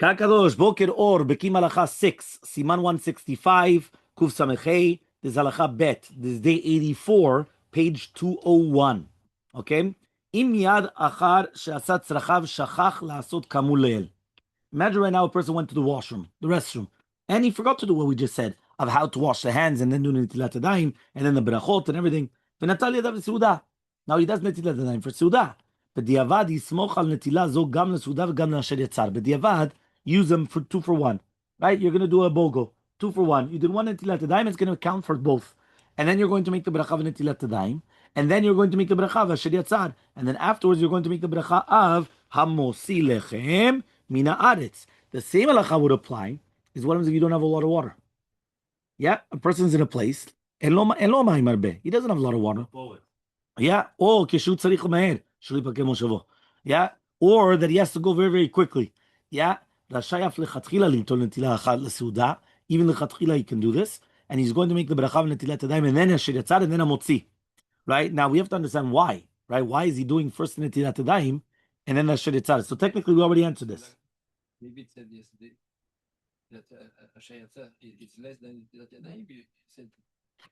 Kakadosh, Boker Or, Beki'im Bahalacha 6, Siman 165, Kuf Samechei, this is Halacha Bet, this is day 84, page 201. Okay? Im Yad Achar She'asa Tzrachav Shachach La'asot Kamul Le'el. Imagine right now a person went to the washroom, the restroom, and he forgot to do what we just said, of how to wash the hands, and then do Netilat Yadayim, and then the Berachot and everything. V'natal Yadav L'Seudah. Now he does Netilat Yadayim for Seudah. B'diavad yismoch al netilah zo gam l'seudah v'gam l'asher yatzar. B'diavad, use them for 2 for 1. Right? You're going to do a bogo. 2 for 1. You did 1 netilat yadayim, it's going to count for both. And then you're going to make the bracha of netilat yadayim. And then you're going to make the bracha of asher yatzar. And then afterwards you're going to make the bracha of hamosi lechem mina aretz. The same halacha would apply is what happens if you don't have a lot of water. Yeah? A person's in a place. He doesn't have a lot of water. Yeah? Oh, keshu tzarich l'maher. Yeah, or that he has to go very, very quickly. Yeah, even the lechatchila he can do this, and he's going to make the bracha of netilat yadayim and then asher yatzar and then a motzi. Right now we have to understand why. Right, why is he doing first netilat yadayim and then asher yatzar? So technically we already answered this. Maybe it said yesterday that asher yatzar is less than netilat yadayim.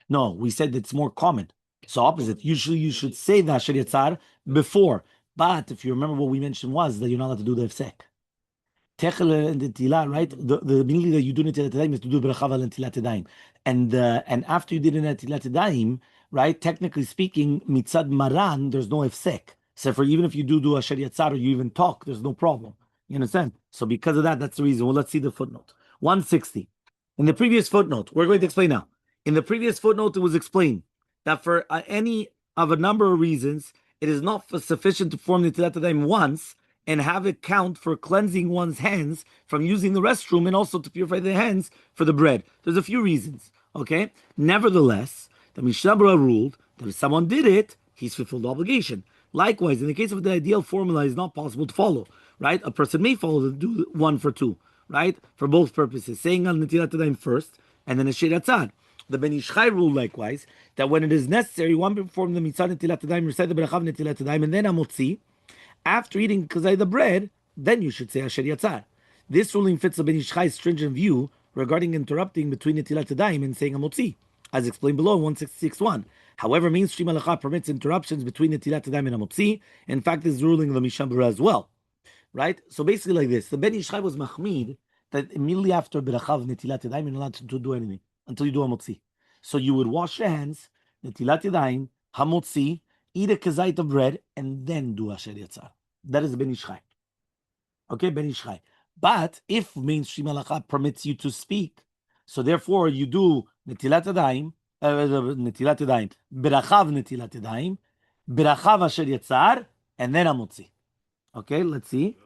No, we said it's more common. So opposite. Usually you should say the asher yatzar before. But if you remember what we mentioned was that you're not allowed to do the hefsek. Techel and the tila, right? The meaning that you do netilat yadayim is to do bracha and netilat yadayim. And after you did netilat yadayim, right? Technically speaking, mitzad maran, there's no hefsek. So for even if you do asher yatzar or you even talk, there's no problem. You understand? So because of that, that's the reason. Well, let's see the footnote. 160. In the previous footnote, we're going to explain now. In the previous footnote, it was explained that for any of a number of reasons, it is not sufficient to form the netilat yadayim once and have it count for cleansing one's hands from using the restroom and also to purify the hands for the bread. There's a few reasons, okay? Nevertheless, the Mishnah Berurah ruled that if someone did it, he's fulfilled the obligation. Likewise, in the case of the ideal formula, is not possible to follow, right? A person may follow to do 1 for 2, right? For both purposes, saying al netilat yadayim first and then a asher yatzar. The Ben Ish Chai rule likewise that when it is necessary, one perform the mitzvah netilat yadayim, recite the bracha of netilat yadayim, and then amotzi. After eating kazai the bread, then you should say asher yatzar. This ruling fits the Ben Ish Chai's stringent view regarding interrupting between netilat yadayim and saying amotzi, as explained below in 166.1. However, mainstream halacha permits interruptions between netilat yadayim and amotzi. In fact, this is ruling of the Mishnah Berurah as well. Right? So basically like this, the Ben Ish Chai was machmid that immediately after bracha of netilat yadayim, you're not allowed to do anything until you do hamotzi. So you would wash your hands, netilat yadayim, hamotzi, eat a kazait of bread, and then do asher yatzar. That is Ben Ish Chai. Okay, Ben Ish Chai. But if mainstream halacha permits you to speak, so therefore you do netilat yadayim, bracha of netilat yadayim, bracha of asher yatzar, and then hamotzi. Okay, let's see.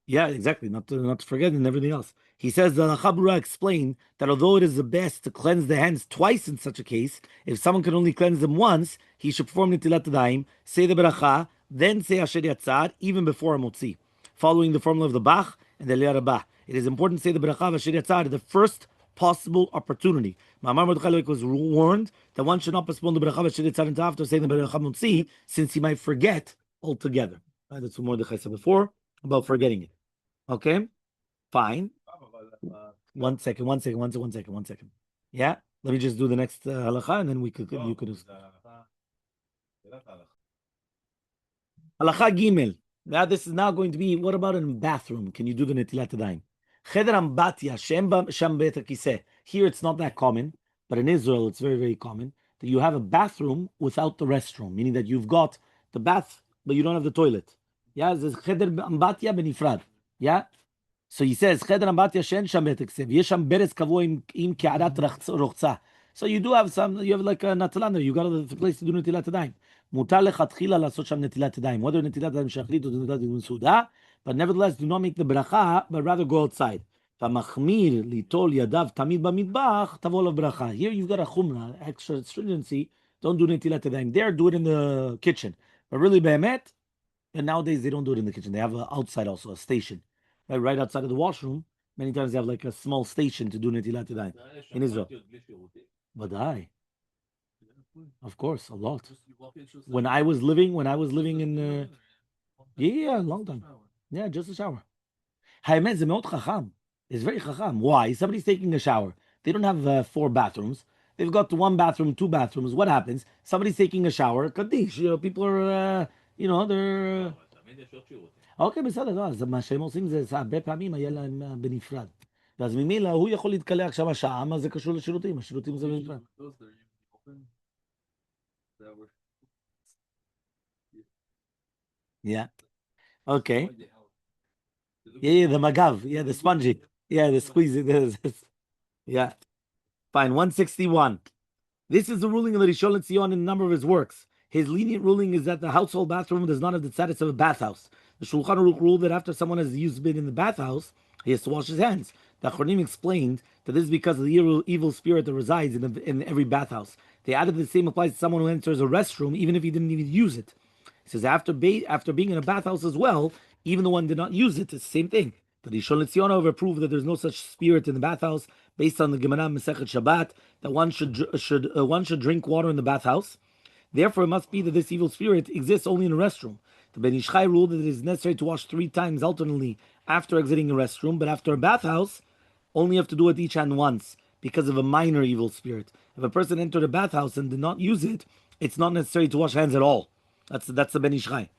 Yeah, exactly. Not to forget and everything else. He says the Halacha Berurah explained that although it is the best to cleanse the hands twice in such a case, if someone can only cleanse them once, he should perform netilat yadayim, say the bracha, then say asher yatzar, even before hamotzi, following the formula of the Bach and the Eliyah Rabbah. It is important to say the bracha of asher yatzar at the first possible opportunity. Ma'amar Mordechai was warned that one should not postpone the bracha of asher yatzar until after saying the bracha of hamotzi, since he might forget altogether. Right? That's what Mordechai said before about forgetting it. Okay, fine. One second. Yeah, let me just do the next halacha, and then you could. Halacha Gimel. Now this is now going to be. What about in a bathroom? Can you do the netilat yadayim? Cheder ambatya sham bet hakiseh. Here it's not that common, but in Israel it's very, very common that you have a bathroom without the restroom, meaning that you've got the bath, but you don't have the toilet. Yeah, there's cheder ambatya benifrad. Yeah. So he says, Cheder ambatya shen sham bet hakiseh. Yesham beres kavua im ke'arat rochza. So you do have some. You have like a natlan. You got a place to do netilat yadayim. Mutar lechatchila lasot sham netilat yadayim. Whether netilat yadayim shachrit or netilat yadayim suda, but nevertheless, do not make the bracha, but rather go outside. V'machmir litol yadav tamid b'midbach tavol bracha. Here you've got a chumrah, extra stringency. Don't do netilat yadayim there. Do it in the kitchen. But really, be'emet, and nowadays they don't do it in the kitchen. They have outside also a station, right outside of the washroom. Many times they have like a small station to do netilat yadayim in Israel. But of course, a lot. When I was living in, yeah, a long time. Yeah, just a shower. Haemet zemot chacham. It's very chacham. Why? Somebody's taking a shower. They don't have 4 bathrooms. They've got 1 bathroom, 2 bathrooms. What happens? Somebody's taking a shower. Kaddish. People are, they're... אוקיי, בסדר, לא, אז מה שהם עושים זה הרבה פעמים היה להם בנפרד. ואז ממילא הוא יכול להתקלח שם שעה, מה זה קשור לשירותים? השירותים זה בנפרד. Yeah. Okay. Yeah, the magav. Yeah, the spongy. Yeah, the squeezy. Yeah. Fine. 161. This is the ruling of the Rishon LeZion in a number of his works. His lenient ruling is that the household bathroom does not have the status of a bathhouse. The Shulchan Aruch ruled that after someone has used been in the bathhouse, he has to wash his hands. The Achronim explained that this is because of the evil spirit that resides in every bathhouse. They added the same applies to someone who enters a restroom even if he didn't even use it. He says after being in a bathhouse as well, even the one did not use it, it's the same thing. The Rishon LeZion however proved that there's no such spirit in the bathhouse based on the Gemara Masechet Shabbat that one should drink water in the bathhouse. Therefore, it must be that this evil spirit exists only in a restroom. The Ben Ish Chai ruled that it is necessary to wash 3 times alternately after exiting a restroom, but after a bathhouse, only have to do it each hand once because of a minor evil spirit. If a person entered a bathhouse and did not use it, it's not necessary to wash hands at all. That's the Ben Ish Chai.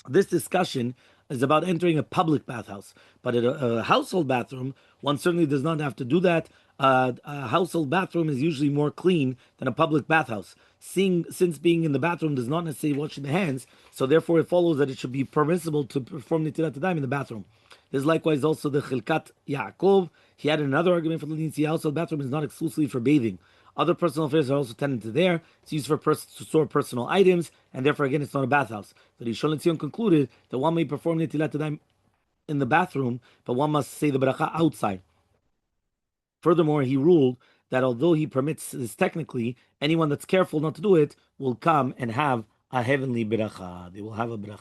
This discussion is about entering a public bathhouse, but at a household bathroom, one certainly does not have to do that. A household bathroom is usually more clean than a public bathhouse. Since being in the bathroom does not necessarily washing the hands, so therefore it follows that it should be permissible to perform Netilat Yadayim in the bathroom. There's likewise also the Chilkat Yaakov. He had another argument for the leniency. Household bathroom is not exclusively for bathing. Other personal affairs are also tended to there. It's used to store personal items, and therefore, again, it's not a bathhouse. The Rishon LeZion concluded that one may perform Netilat Yadayim in the bathroom, but one must say the bracha outside. Furthermore, he ruled that although he permits this technically, anyone that's careful not to do it will come and have a heavenly bracha. They will have a bracha.